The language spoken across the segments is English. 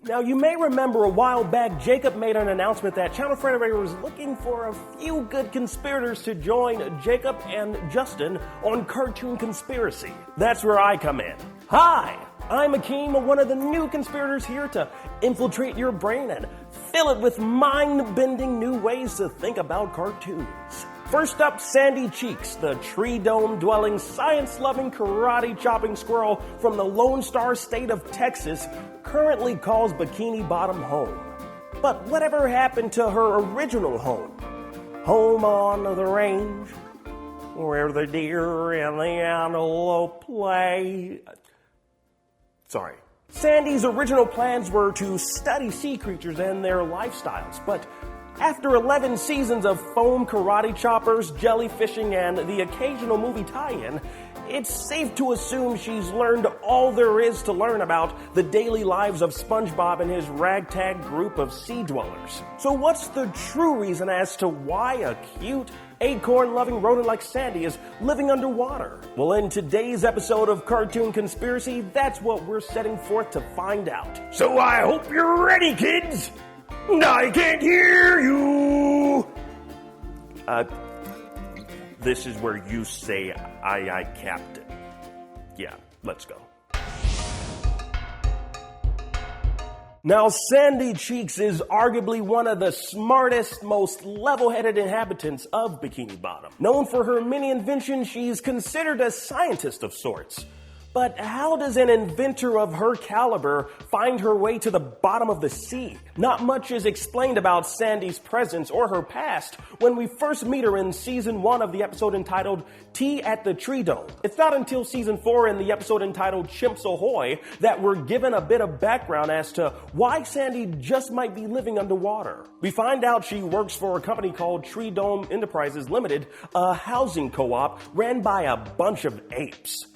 Now, you may remember a while back, Jacob made an announcement that Channel Frederator was looking for a few good conspirators to join Jacob and Justin on Cartoon Conspiracy. That's where I come in. Hi, I'm Akeem, one of the new conspirators here to infiltrate your brain and fill it with mind-bending new ways to think about cartoons. First up, Sandy Cheeks, the Treedome-dwelling, science-loving, karate-chopping squirrel from the Lone Star State of Texas, currently calls Bikini Bottom home. But whatever happened to her original home? Home on the range, where the deer and the antelope play. Sorry. Sandy's original plans were to study sea creatures and their lifestyles, but after 11 seasons of foam karate choppers, jellyfishing, and the occasional movie tie-in, it's safe to assume she's learned all there is to learn about the daily lives of SpongeBob and his ragtag group of sea dwellers. So what's the true reason as to why a cute, acorn-loving rodent like Sandy is living underwater? Well, in today's episode of Cartoon Conspiracy, that's what we're setting forth to find out. So I hope you're ready, kids! I can't hear you! This is where you say, aye, Captain. Yeah, let's go. Now, Sandy Cheeks is arguably one of the smartest, most level-headed inhabitants of Bikini Bottom. Known for her many inventions, she's considered a scientist of sorts. But how does an inventor of her caliber find her way to the bottom of the sea? Not much is explained about Sandy's presence or her past when we first meet her in Season 1 of the episode entitled Tea at the Treedome. It's not until Season 4 in the episode entitled Chimps Ahoy that we're given a bit of background as to why Sandy just might be living underwater. We find out she works for a company called Treedome Enterprises Limited, a housing co-op ran by a bunch of apes.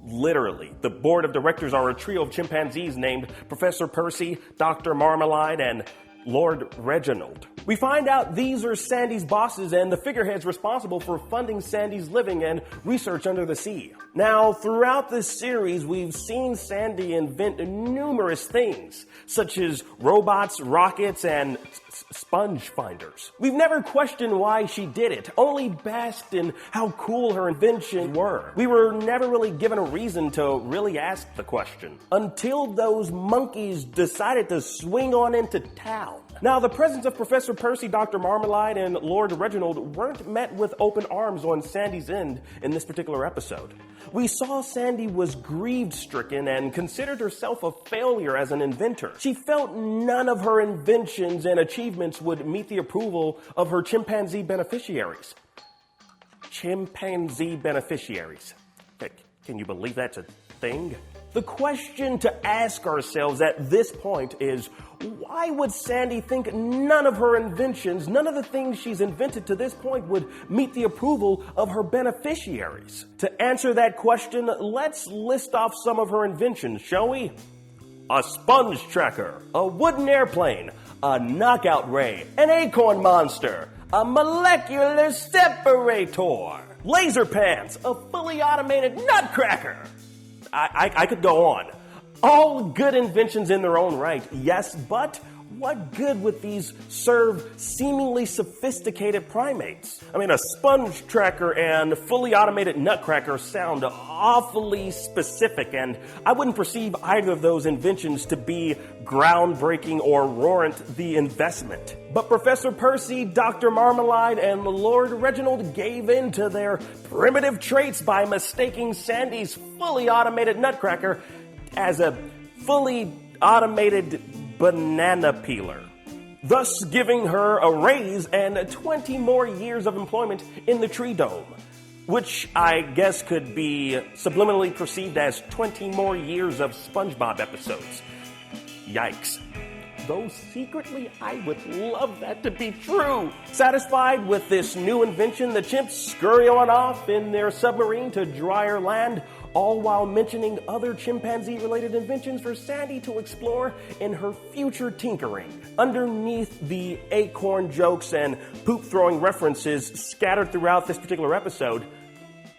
Literally. The board of directors are a trio of chimpanzees named Professor Percy, Dr. Marmalade, and Lord Reginald. We find out these are Sandy's bosses and the figureheads responsible for funding Sandy's living and research under the sea. Now, throughout this series, we've seen Sandy invent numerous things, such as robots, rockets, and sponge finders. We've never questioned why she did it, only basked in how cool her inventions were. We were never really given a reason to really ask the question, until those monkeys decided to swing on into town. Now, the presence of Professor Percy, Dr. Marmalade, and Lord Reginald weren't met with open arms on Sandy's end in this particular episode. We saw Sandy was grief-stricken and considered herself a failure as an inventor. She felt none of her inventions and achievements would meet the approval of her chimpanzee beneficiaries. Chimpanzee beneficiaries. Can you believe that's a thing? The question to ask ourselves at this point is, why would Sandy think none of her inventions, none of the things she's invented to this point would meet the approval of her beneficiaries? To answer that question, let's list off some of her inventions, shall we? A sponge tracker, a wooden airplane, a knockout ray, an acorn monster, a molecular separator, laser pants, a fully automated nutcracker. I could go on. All good inventions in their own right, yes, but what good would these serve seemingly sophisticated primates? I mean, a sponge tracker and fully automated nutcracker sound awfully specific, and I wouldn't perceive either of those inventions to be groundbreaking or warrant the investment. But Professor Percy, Dr. Marmalade, and Lord Reginald gave in to their primitive traits by mistaking Sandy's fully automated nutcracker as a fully automated banana peeler, thus giving her a raise and 20 more years of employment in the Treedome, which I guess could be subliminally perceived as 20 more years of SpongeBob episodes. Yikes. Though secretly, I would love that to be true. Satisfied with this new invention, the chimps scurry on off in their submarine to drier land, all while mentioning other chimpanzee-related inventions for Sandy to explore in her future tinkering. Underneath the acorn jokes and poop-throwing references scattered throughout this particular episode,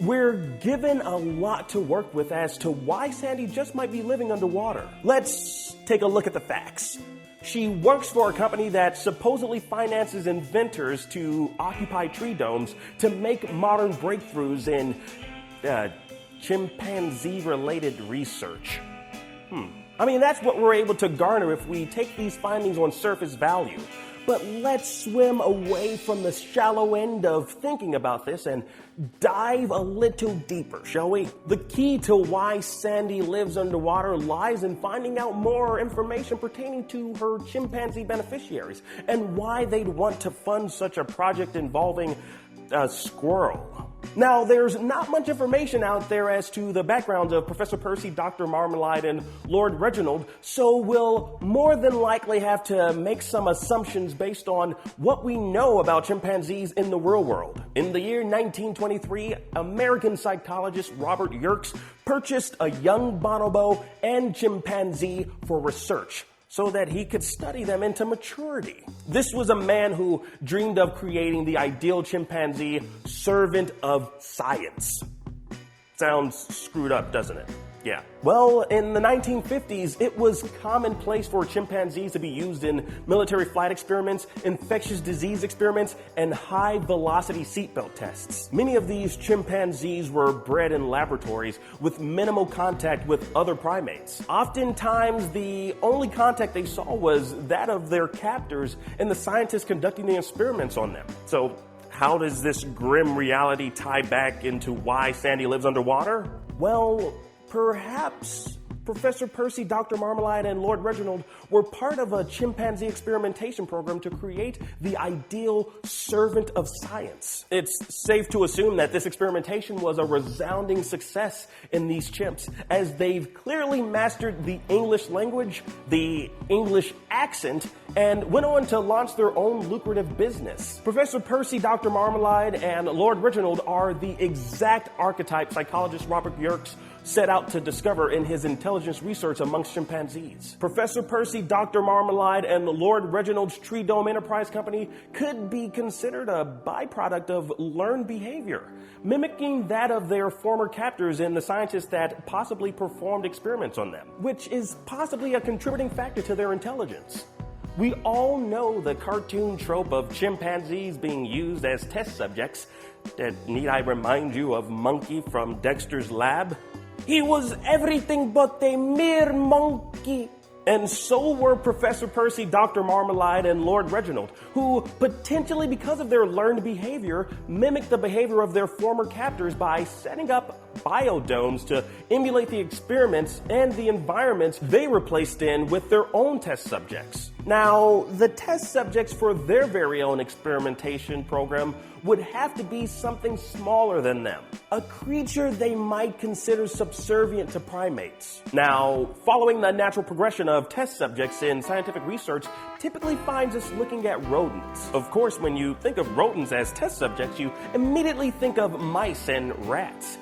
we're given a lot to work with as to why Sandy just might be living underwater. Let's take a look at the facts. She works for a company that supposedly finances inventors to occupy Treedomes to make modern breakthroughs in chimpanzee-related research. I mean, that's what we're able to garner if we take these findings on surface value. But let's swim away from the shallow end of thinking about this and dive a little deeper, shall we? The key to why Sandy lives underwater lies in finding out more information pertaining to her chimpanzee beneficiaries and why they'd want to fund such a project involving a squirrel. Now, there's not much information out there as to the backgrounds of Professor Percy, Dr. Marmalade, and Lord Reginald, so we'll more than likely have to make some assumptions based on what we know about chimpanzees in the real world. In the year 1923, American psychologist Robert Yerkes purchased a young bonobo and chimpanzee for research, so that he could study them into maturity. This was a man who dreamed of creating the ideal chimpanzee servant of science. Sounds screwed up, doesn't it? Yeah. Well, in the 1950s, it was commonplace for chimpanzees to be used in military flight experiments, infectious disease experiments, and high-velocity seatbelt tests. Many of these chimpanzees were bred in laboratories with minimal contact with other primates. Oftentimes, the only contact they saw was that of their captors and the scientists conducting the experiments on them. So, how does this grim reality tie back into why Sandy lives underwater? Well, perhaps Professor Percy, Dr. Marmalade, and Lord Reginald were part of a chimpanzee experimentation program to create the ideal servant of science. It's safe to assume that this experimentation was a resounding success in these chimps, as they've clearly mastered the English language, the English accent, and went on to launch their own lucrative business. Professor Percy, Dr. Marmalade, and Lord Reginald are the exact archetype psychologist Robert Yerkes set out to discover in his intelligence research amongst chimpanzees. Professor Percy, Dr. Marmalade, and Lord Reginald's Treedome Enterprise Company could be considered a byproduct of learned behavior, mimicking that of their former captors and the scientists that possibly performed experiments on them, which is possibly a contributing factor to their intelligence. We all know the cartoon trope of chimpanzees being used as test subjects. Need I remind you of Monkey from Dexter's Lab? He was everything but a mere monkey. And so were Professor Percy, Dr. Marmalade, and Lord Reginald, who potentially, because of their learned behavior, mimicked the behavior of their former captors by setting up biodomes to emulate the experiments and the environments they were placed in with their own test subjects. Now, the test subjects for their very own experimentation program would have to be something smaller than them, a creature they might consider subservient to primates. Now, following the natural progression of test subjects in scientific research typically finds us looking at rodents. Of course, when you think of rodents as test subjects, you immediately think of mice and rats.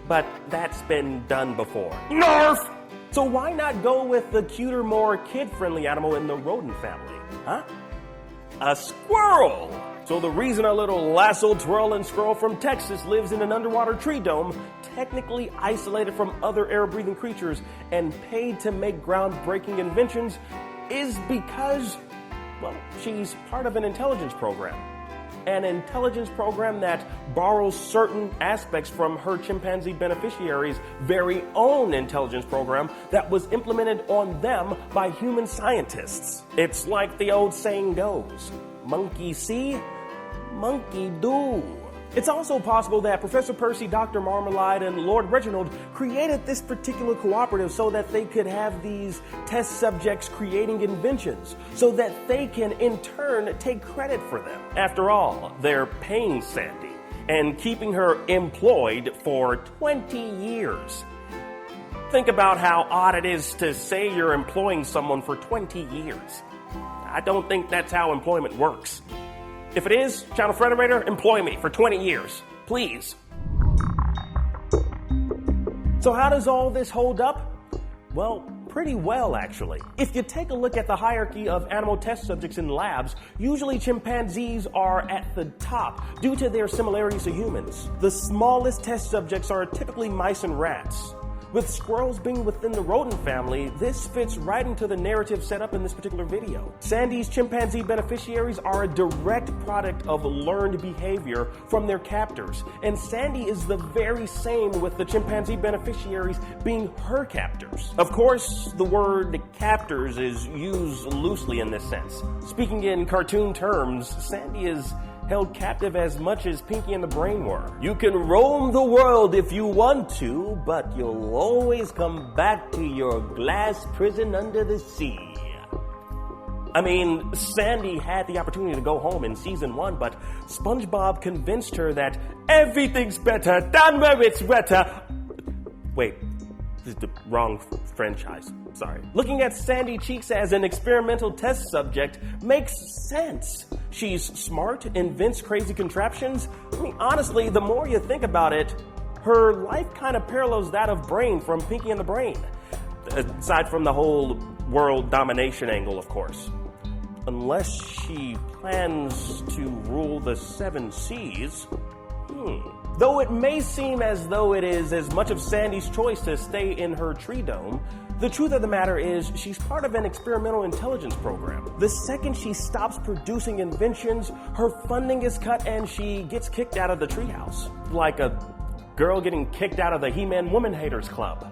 But that's been done before. Narf! So why not go with the cuter, more kid-friendly animal in the rodent family, huh? A squirrel! So the reason a little lassoed twirling squirrel from Texas lives in an underwater tree dome, technically isolated from other air-breathing creatures and paid to make groundbreaking inventions, is because, well, she's part of an intelligence program. An intelligence program that borrows certain aspects from her chimpanzee beneficiaries' very own intelligence program that was implemented on them by human scientists. It's like the old saying goes, monkey see, monkey do. It's also possible that Professor Percy, Dr. Marmalade, and Lord Reginald created this particular cooperative so that they could have these test subjects creating inventions, so that they can in turn take credit for them. After all, they're paying Sandy and keeping her employed for 20 years. Think about how odd it is to say you're employing someone for 20 years. I don't think that's how employment works. If it is, Channel Frederator, employ me for 20 years, please. So how does all this hold up? Well, pretty well, actually. If you take a look at the hierarchy of animal test subjects in labs, usually chimpanzees are at the top due to their similarities to humans. The smallest test subjects are typically mice and rats. With squirrels being within the rodent family, this fits right into the narrative set up in this particular video. Sandy's chimpanzee beneficiaries are a direct product of learned behavior from their captors, and Sandy is the very same with the chimpanzee beneficiaries being her captors. Of course, the word captors is used loosely in this sense. Speaking in cartoon terms, Sandy is held captive as much as Pinky and the Brain were. You can roam the world if you want to, but you'll always come back to your glass prison under the sea. I mean, Sandy had the opportunity to go home in season 1, but SpongeBob convinced her that everything's better down where it's wetter. Wait, this is the wrong franchise. Sorry. Looking at Sandy Cheeks as an experimental test subject makes sense. She's smart, invents crazy contraptions. I mean, honestly, the more you think about it, her life kind of parallels that of Brain from Pinky and the Brain. Aside from the whole world domination angle, of course. Unless she plans to rule the 7 seas. Though it may seem as though it is as much of Sandy's choice to stay in her Treedome, the truth of the matter is she's part of an experimental intelligence program. The second she stops producing inventions, her funding is cut and she gets kicked out of the treehouse. Like a girl getting kicked out of the He-Man Woman Haters Club.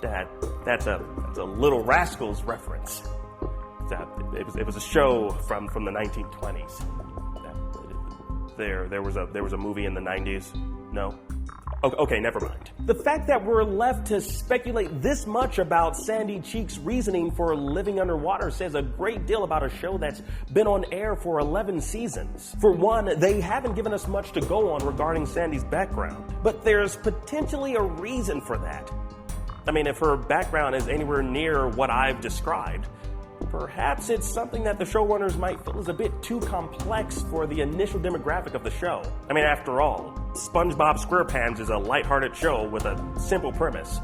That's a Little Rascals reference. It was a show from the 1920s. There was a movie in the 90s. No? Okay, never mind. The fact that we're left to speculate this much about Sandy Cheeks' reasoning for living underwater says a great deal about a show that's been on air for 11 seasons. For one, they haven't given us much to go on regarding Sandy's background, but there's potentially a reason for that. I mean, if her background is anywhere near what I've described, perhaps it's something that the showrunners might feel is a bit too complex for the initial demographic of the show. I mean, after all, SpongeBob SquarePants is a lighthearted show with a simple premise.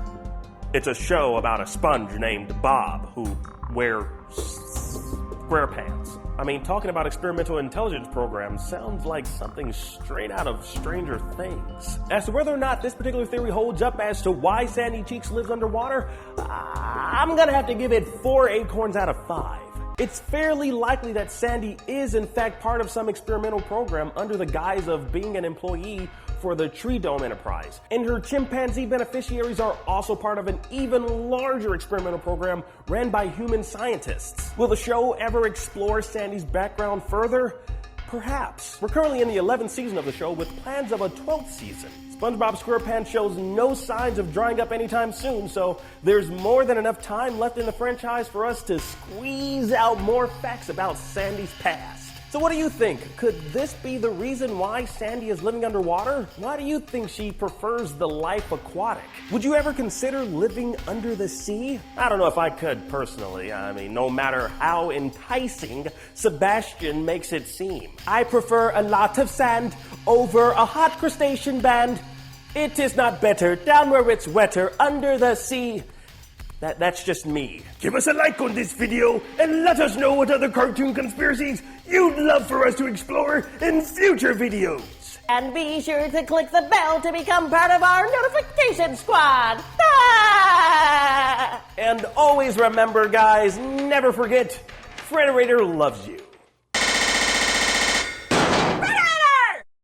It's a show about a sponge named Bob who wears SquarePants. I mean, talking about experimental intelligence programs sounds like something straight out of Stranger Things. As to whether or not this particular theory holds up as to why Sandy Cheeks lives underwater, I'm gonna have to give it 4 acorns out of 5. It's fairly likely that Sandy is in fact part of some experimental program under the guise of being an employee for the Treedome enterprise. And her chimpanzee beneficiaries are also part of an even larger experimental program ran by human scientists. Will the show ever explore Sandy's background further? Perhaps. We're currently in the 11th season of the show with plans of a 12th season. SpongeBob SquarePants shows no signs of drying up anytime soon, so there's more than enough time left in the franchise for us to squeeze out more facts about Sandy's past. So what do you think? Could this be the reason why Sandy is living underwater? Why do you think she prefers the life aquatic? Would you ever consider living under the sea? I don't know if I could personally. I mean, no matter how enticing Sebastian makes it seem. I prefer a lot of sand over a hot crustacean band. It is not better down where it's wetter under the sea. That's just me. Give us a like on this video and let us know what other cartoon conspiracies you'd love for us to explore in future videos. And be sure to click the bell to become part of our notification squad. Ah! And always remember, guys, never forget, Frederator loves you.